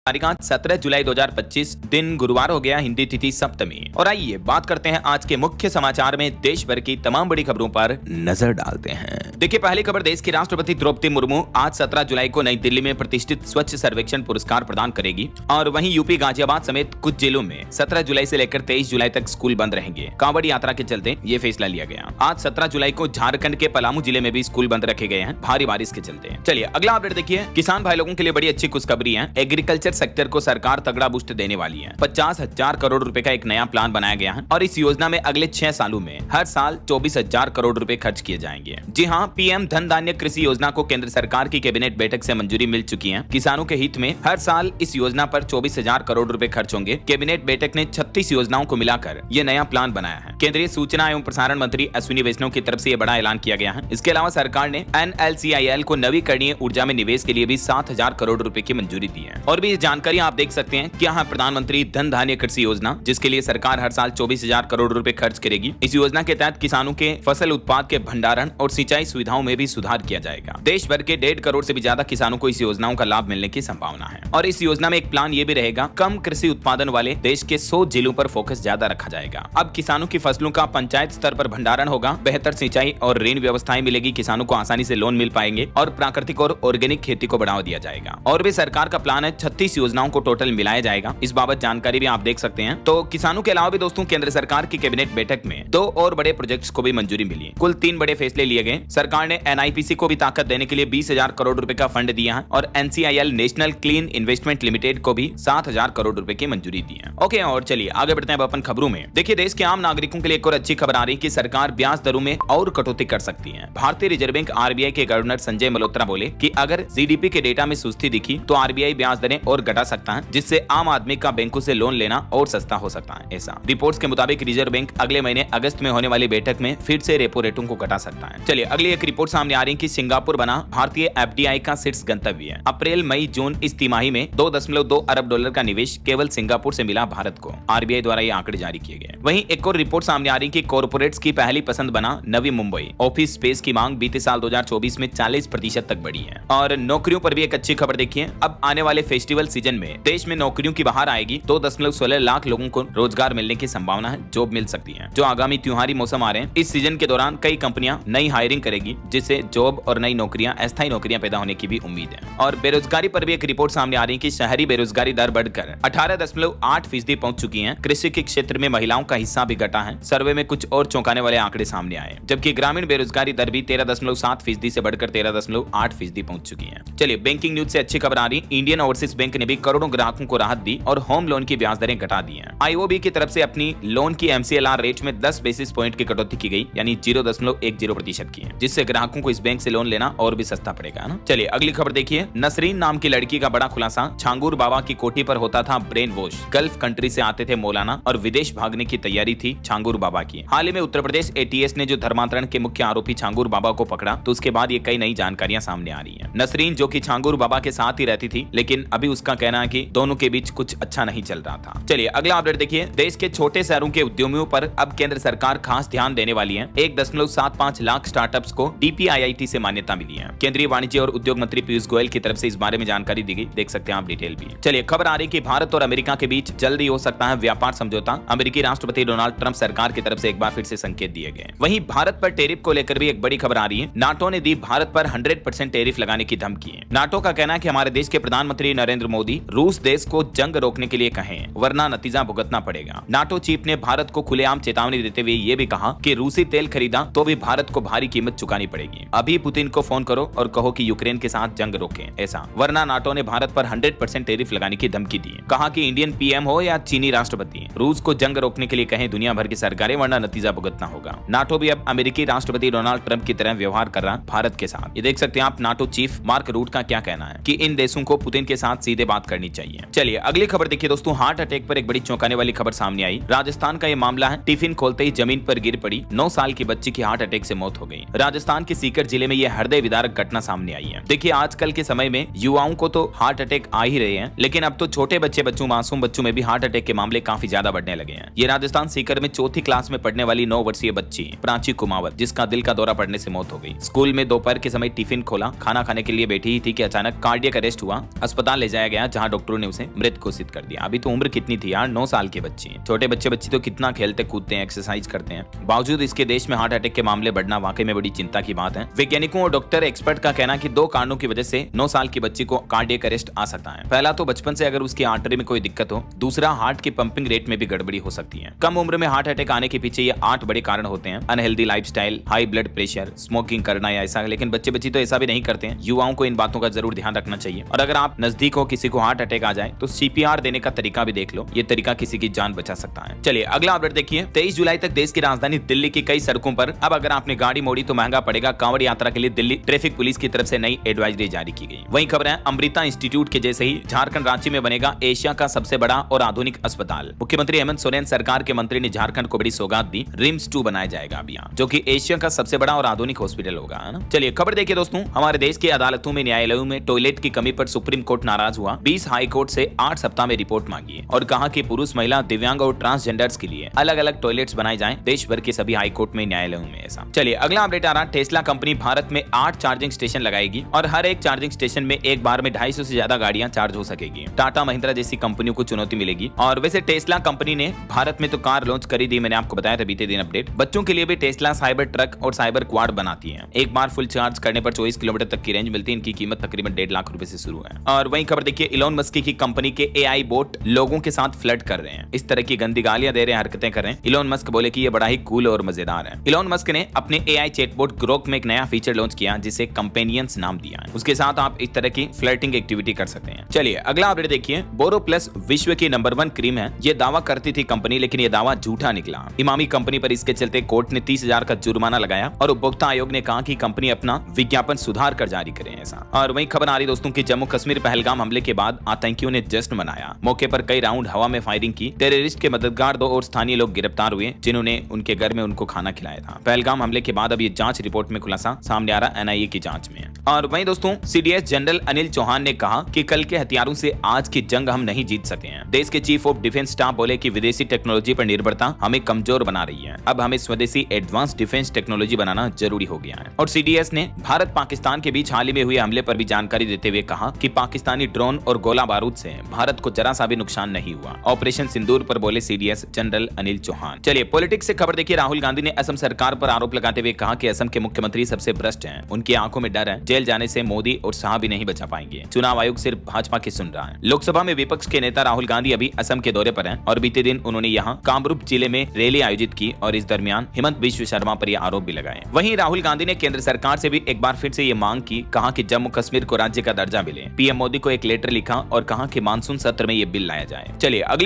तारीख 17 जुलाई 2025 दिन गुरुवार हो गया, हिंदी तिथि सप्तमी। और आइए बात करते हैं आज के मुख्य समाचार में देश भर की तमाम बड़ी खबरों पर नजर डालते हैं। देखिए, पहली खबर, देश की राष्ट्रपति द्रौपदी मुर्मू आज 17 जुलाई को नई दिल्ली में प्रतिष्ठित स्वच्छ सर्वेक्षण पुरस्कार प्रदान करेगी। और वहीं यूपी गाजियाबाद समेत कुछ जिलों में 17 जुलाई से लेकर 23 जुलाई तक स्कूल बंद रहेंगे। कांवड़ यात्रा के चलते ये फैसला लिया गया। आज 17 जुलाई को झारखंड के पलामू जिले में भी स्कूल बंद रखे गए हैं भारी बारिश के चलते। चलिए अगला अपडेट देखिए, किसान भाई लोगों के लिए बड़ी अच्छी खुशखबरी है। एग्रीकल्चर सेक्टर को सरकार तगड़ा बूस्ट देने वाली है। 50,000 करोड़ रुपए का एक नया प्लान बनाया गया है और इस योजना में अगले 6 सालों में हर साल 24,000 करोड़ रुपए खर्च किए जाएंगे। जी हाँ, पीएम धन धान्य कृषि योजना को केंद्र सरकार की कैबिनेट बैठक से मंजूरी मिल चुकी है। किसानों के हित में हर साल इस योजना पर 24,000 करोड़ रुपए खर्च होंगे। कैबिनेट बैठक ने 36 योजनाओं को मिलाकर यह नया प्लान बनाया है। केंद्रीय सूचना एवं प्रसारण मंत्री अश्विनी वैष्णव की तरफ से यह बड़ा ऐलान किया गया है। इसके अलावा सरकार ने NLCIL को नवीकरणीय ऊर्जा में निवेश के लिए भी 7,000 करोड़ रुपए की मंजूरी दी है। और भी ये जानकारी आप देख सकते हैं। क्या है प्रधानमंत्री धन धान्य कृषि योजना, जिसके लिए सरकार हर साल 24,000 करोड़ रुपए खर्च करेगी। इस योजना के तहत किसानों के फसल उत्पाद के भंडारण और सिंचाई सुविधाओं में भी सुधार किया जाएगा। देश भर के 1.5 करोड़ से भी ज्यादा किसानों को इस योजनाओं का लाभ मिलने की संभावना है। और इस योजना में एक प्लान ये भी रहेगा, कम कृषि उत्पादन वाले देश के 100 जिलों पर फोकस ज्यादा रखा जाएगा। अब किसानों की फसलों का पंचायत स्तर पर भंडारण होगा, बेहतर सिंचाई और ऋण व्यवस्थाएं मिलेगी, किसानों को आसानी से लोन मिल पाएंगे और प्राकृतिक और ऑर्गेनिक खेती को बढ़ावा दिया जाएगा। और भी सरकार का प्लान है 36 योजनाओं को टोटल मिलाया जाएगा। इस बाबत जानकारी भी आप देख सकते हैं। तो किसानों के अलावा भी दोस्तों केंद्र सरकार की कैबिनेट बैठक में 2 और बड़े प्रोजेक्ट्स को भी मंजूरी मिली। कुल 3 बड़े फैसले लिए गए। सरकार ने NIPC को भी ताकत देने के लिए 20,000 करोड़ रुपए का फंड दिया है और NCIL national clean investment limited को भी 7,000 करोड़ रुपए की मंजूरी दी है। ओके, और चलिए आगे बढ़ते हैं अपन खबरों में। देखिए, देश के आम नागरिकों के लिए एक और अच्छी खबर आ रही है कि सरकार ब्याज दरों में और कटौती कर सकती है। भारतीय रिजर्व बैंक RBI के गवर्नर संजय मल्होत्रा बोले कि अगर GDP के डेटा में सुस्ती दिखी तो RBI ब्याज दरें और घटा सकता है, जिससे आम आदमी का बैंकों से लोन लेना और सस्ता हो सकता है। ऐसा रिपोर्ट्स के मुताबिक रिजर्व बैंक अगले महीने अगस्त में होने वाली बैठक में फिर से रेपो रेटों को घटा सकता है। चलिए अगली एक रिपोर्ट सामने आ रही है कि सिंगापुर बना भारतीय FDI का शीर्ष गंतव्य है। अप्रैल मई जून इस तिमाही में 2.2 अरब डॉलर का निवेश केवल सिंगापुर से मिला भारत को। RBI द्वारा ये आंकड़े जारी किए गए। वहीं एक और रिपोर्ट सामने आ रही है कि कॉर्पोरेट्स की पहली पसंद बना नवी मुंबई। ऑफिस स्पेस की मांग बीते साल 2024 में 40% तक बढ़ी है। और नौकरियों पर भी एक अच्छी खबर देखिए। अब आने वाले फेस्टिवल सीजन में देश में नौकरियों की बहार आएगी। 2.16 लाख लोगों को रोजगार मिलने की संभावना है, जॉब मिल सकती है। जो आगामी त्योहारी मौसम आ रहे हैं, इस सीजन के दौरान कई कंपनियां नई हायरिंग करेगी, जिससे जॉब और नई नौकरियां, अस्थायी नौकरियां पैदा होने की भी उम्मीद है। और बेरोजगारी पर भी एक रिपोर्ट सामने आ रही है कि शहरी बेरोजगारी दर बढ़कर 18.8% पहुंच चुकी है। कृषि के क्षेत्र में महिलाओं का हिस्सा भी घटा है। सर्वे में कुछ और चौंकाने वाले आंकड़े सामने आए, जबकि ग्रामीण बेरोजगारी दर भी 13.7% से बढ़कर 13.8% पहुंच चुकी है। चलिए बैंकिंग न्यूज से अच्छी खबर आ रही। इंडियन ओवरसीज बैंक ने भी करोड़ों ग्राहकों को राहत दी और होम लोन की ब्याज दरें घटा दी हैं। IOB की तरफ से अपनी लोन की MCLR रेट में 10 बेसिस पॉइंट की कटौती की गई, यानी 0.10% की है, जिससे ग्राहकों को इस बैंक से लोन लेना और भी सस्ता पड़ेगा ना। चलिए अगली खबर देखिए। नसरीन नाम की लड़की का बड़ा खुलासा। छांगूर बाबा की कोठी पर होता था ब्रेन वॉश। गल्फ कंट्री से आते थे मौलाना और विदेश भागने की तैयारी थी छांगूर बाबा की। हाल ही में उत्तर प्रदेश ATS ने जो धर्मांतरण के मुख्य आरोपी छांगूर बाबा को पकड़ा, तो उसके बाद ये कई नई जानकारियां सामने आ रही है। नसरीन जो कि छांगूर बाबा के साथ ही रहती थी, लेकिन अभी उसका कहना है कि दोनों के बीच कुछ अच्छा नहीं चल रहा था। चलिए अगला अपडेट देखिए। देश के छोटे शहरों के उद्यमियों पर अब केंद्र सरकार खास ध्यान देने वाली है। 1.75 लाख स्टार्टअप्स को DPIIT से मान्यता मिली है। केंद्रीय वाणिज्य और उद्योग मंत्री पीयूष गोयल की तरफ से इस बारे में जानकारी दी गई, देख सकते हैं आप डिटेल भी। चलिए खबर आ रही कि भारत और अमेरिका के बीच जल्दी हो सकता है व्यापार समझौता। अमेरिकी राष्ट्रपति डोनाल्ड ट्रंप सरकार की तरफ से एक बार फिर से संकेत दिए गए। वहीं भारत पर टेरिफ को लेकर भी एक बड़ी खबर आ रही है। नाटो ने दी भारत पर 100% टेरिफ लगाने की धमकी है। नाटो का कहना है कि हमारे देश के प्रधानमंत्री नरेंद्र मोदी रूस देश को जंग रोकने के लिए कहें, वरना नतीजा भुगतना पड़ेगा। नाटो चीफ ने भारत को खुलेआम चेतावनी देते हुए ये भी कहा कि रूसी तेल खरीदा तो भी भारत को भारी कीमत चुकानी पड़ेगी। अभी पुतिन को फोन करो और कहो कि यूक्रेन के साथ जंग रोकें, ऐसा, वरना नाटो ने भारत पर 100% टेरिफ लगाने की धमकी दी। कहा कि इंडियन PM हो या चीनी राष्ट्रपति, रूस को जंग रोकने के लिए कहें दुनिया भर की सरकारें, वरना नतीजा भुगतना होगा। नाटो भी अब अमेरिकी राष्ट्रपति डोनाल्ड ट्रंप की तरह व्यवहार कर रहा भारत के साथ। ये देख सकते हैं आप नाटो चीफ मार्क रूट का क्या कहना है कि इन देशों को पुतिन के साथ सीधे बात करनी चाहिए। चलिए अगली खबर देखिए दोस्तों। हार्ट अटैक पर एक बड़ी चौंकाने वाली खबर सामने आई। राजस्थान का ये मामला है। टिफिन खोलते ही जमीन पर गिर पड़ी 9 साल की बच्ची की हार्ट अटैक से मौत हो गई। राजस्थान के सीकर जिले में यह हृदय विदारक घटना सामने आई है। देखिए आजकल के समय में युवाओं को तो हार्ट अटैक आ ही रहे हैं, लेकिन अब तो छोटे बच्चों मासूम बच्चों में भी हार्ट अटैक के मामले काफी ज्यादा बढ़ने लगे हैं। ये राजस्थान सीकर में 4th क्लास में पढ़ने वाली 9 वर्षीय बच्ची प्राची कुमावत, जिसका दिल का दौरा पड़ने से मौत हो गई। स्कूल में दोपहर के समय टिफिन खोला, खाना खाने के लिए बैठी ही थी कि अचानक कार्डियक अरेस्ट हुआ। अस्पताल ले जाया गया, जहां डॉक्टरों ने उसे मृत घोषित कर दिया। अभी तो उम्र कितनी थी यार, 9 साल के बच्चे। छोटे बच्चे तो कितना खेलते कूदते हैं, एक्सरसाइज करते हैं। बावजूद इसके देश में हार्ट अटैक के मामले बढ़ना वाकई में बड़ी चिंता की बात है। वैज्ञानिकों और डॉक्टर एक्सपर्ट का कहना है कि 2 कारणों की वजह से 9 साल की बच्ची को कार्डियक अरेस्ट आ सकता है। पहला तो बचपन से अगर उसकी आर्टरी में कोई दिक्कत हो, दूसरा हार्ट की पंपिंग रेट में भी गड़बड़ी हो सकती है। कम उम्र में हार्ट अटैक आने के पीछे ये 8 बड़े कारण होते हैं। Unhealthy lifestyle, high blood pressure, smoking करना या ऐसा। लेकिन बच्चे तो ऐसा भी नहीं करते हैं। युवाओं को इन बातों का जरूर ध्यान रखना चाहिए। और अगर आप नजदीक हो, किसी को हार्ट अटैक आ जाए तो CPR देने का तरीका भी देख लो। ये तरीका किसी की जान बचा सकता है। चलिए अगला अपडेट देखिए। 23 जुलाई तक देश की राजधानी दिल्ली की कई सड़कों पर अब अगर आपने गाड़ी मोड़ी तो महंगा पड़ेगा। कांवड़ यात्रा के लिए दिल्ली ट्रैफिक पुलिस की तरफ से नई एडवाइजरी जारी की गई। वहीं खबर है अमृता इंस्टीट्यूट के जैसे ही झारखंड रांची में बनेगा एशिया का सबसे बड़ा और आधुनिक अस्पताल। मुख्यमंत्री हेमंत सोरेन सरकार के मंत्री ने झारखंड को बड़ी सौगात दी। रिम्स 2 बनाया जाएगा अब यहाँ, जो कि एशिया का सबसे बड़ा और आधुनिक हॉस्पिटल होगा, है ना। चलिए खबर देखिए दोस्तों। हमारे देश की अदालतों में, न्यायालयों में टॉयलेट की कमी पर सुप्रीम कोर्ट नाराज हुआ। 20 हाई कोर्ट से 8 सप्ताह में रिपोर्ट मांगी और कहा कि पुरुष, महिला, दिव्यांग और ट्रांसजेंडर्स के लिए अलग अलग टॉयलेट्स बनाए जाएं देश भर के सभी हाई कोर्ट में, न्यायालयों में ऐसा। चलिए अगला अपडेट आ रहा। टेस्ला कंपनी भारत में 8 चार्जिंग स्टेशन लगाएगी और हर एक चार्जिंग स्टेशन में एक बार में 250 से ज्यादा गाड़ियां चार्ज हो सकेगी। टाटा महिंद्रा जैसी कंपनियों को चुनौती मिलेगी। और वैसे टेस्ला कंपनी ने भारत में तो कार लॉन्च करी थी, मैंने आपको बताया था बीते दिन अपडेट। बच्चों के लिए भी टेस्ला साइबर ट्रक और साइबर क्वाड बनाती है। एक बार फुल चार्ज करने पर 24 किलोमीटर तक की रेंज मिलती है। इनकी कीमत तकरीबन 1.5 लाख रुपए से शुरू है। और वहीं खबर देखिए, इलॉन मस्क की कंपनी के AI बोट लोगों के साथ फ्लर्ट कर रहे हैं। इस तरह की गंदी गालियां दे रहे हैं, हरकतें कर रहे हैं। इलॉन मस्क बोले कि ये बड़ा ही कूल और मजेदार है। इलॉन मस्क ने अपने AI चैटबॉट ग्रोक में एक नया फीचर लॉन्च किया जिसे कंपेनियंस नाम दिया है। उसके साथ आप इस तरह की फ्लर्टिंग एक्टिविटी कर सकते हैं। चलिए अगला अपडेट देखिए। बोरो प्लस विश्व की नंबर 1 क्रीम है, ये दावा करती थी कंपनी, लेकिन ये दावा झूठा निकला। इमामी कंपनी पर इसके चलते कोर्ट ने 30,000 का जुर्माना लगाया और उपभोक्ता आयोग ने कहा कि कंपनी अपना विज्ञापन सुधार कर जारी करे ऐसा। और वहीं खबर आ रही दोस्तों की जम्मू कश्मीर पहलगाम हमले के बाद आतंकियों ने जश्न मनाया। मौके पर कई राउंड हवा में फायरिंग की। टेररिस्ट के मददगार 2 और स्थानीय लोग गिरफ्तार हुए, जिन्होंने उनके घर में उनको खाना खिलाया था। पहलगाम हमले के बाद अब ये जांच रिपोर्ट में खुलासा सामने आ रहा, NIA की जांच में। और वहीं दोस्तों CDS जनरल अनिल चौहान ने कहा कि कल के हथियारों से आज की जंग हम नहीं जीत सके हैं। देश के चीफ ऑफ डिफेंस स्टाफ बोले कि विदेशी टेक्नोलॉजी पर निर्भरता हमें कमजोर बना रही है। अब हमें स्वदेशी एडवांस डिफेंस टेक्नोलॉजी बनाना जरूरी हो गया है। और CDS ने भारत पाकिस्तान के बीच हाल ही में हुए हमले पर भी जानकारी देते हुए कहा कि पाकिस्तानी ड्रोन और गोला बारूद से भारत को जरा सा भी नुकसान नहीं हुआ। ऑपरेशन सिंदूर पर बोले CDS जनरल अनिल चौहान। चलिए पॉलिटिक्स से खबर देखिए। राहुल गांधी ने असम सरकार पर आरोप लगाते हुए कहा कि असम के मुख्यमंत्री सबसे भ्रष्ट हैं। उनकी आंखों में डर है, जेल जाने से मोदी और शाह भी नहीं बचा पाएंगे। चुनाव आयोग सिर्फ भाजपा की सुन रहा है। लोकसभा में विपक्ष के नेता राहुल गांधी अभी असम के दौरे पर हैं और बीते दिन उन्होंने यहां कामरूप जिले में रैली आयोजित की और इस दरमियान हिमंत बिश्व शर्मा पर यह आरोप भी लगाए। वहीं राहुल गांधी ने केंद्र सरकार से भी एक बार फिर से ये मांग की, कहा कि जम्मू कश्मीर को राज्य का दर्जा मिले। PM मोदी को एक लेटर लिखा और कहा कि मानसून सत्र में ये बिल लाया जाए। चलिए अगले